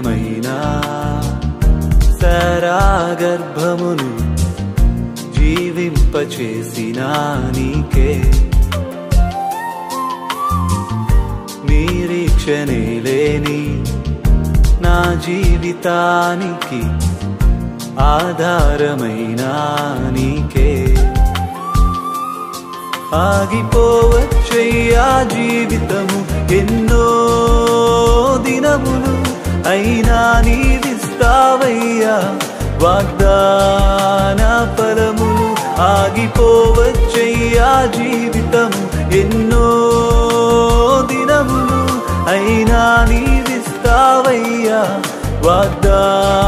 మైనా సరాగర్భమును జీవింపచేసినా నీకే నిరీక్షణే లేని నా జీవితానికి ఆధారమైనా నీకే ఆగిపోవచ్చయ్యా జీవితము ఎన్నో దినములు అయినా నీవిస్తావయ్యా వాగ్దాన ఫలములు ఆగిపోవచ్చయ్యా జీవితము ఎన్నో దినములు అయినా నీవిస్తావయ్యా వాగ్దాన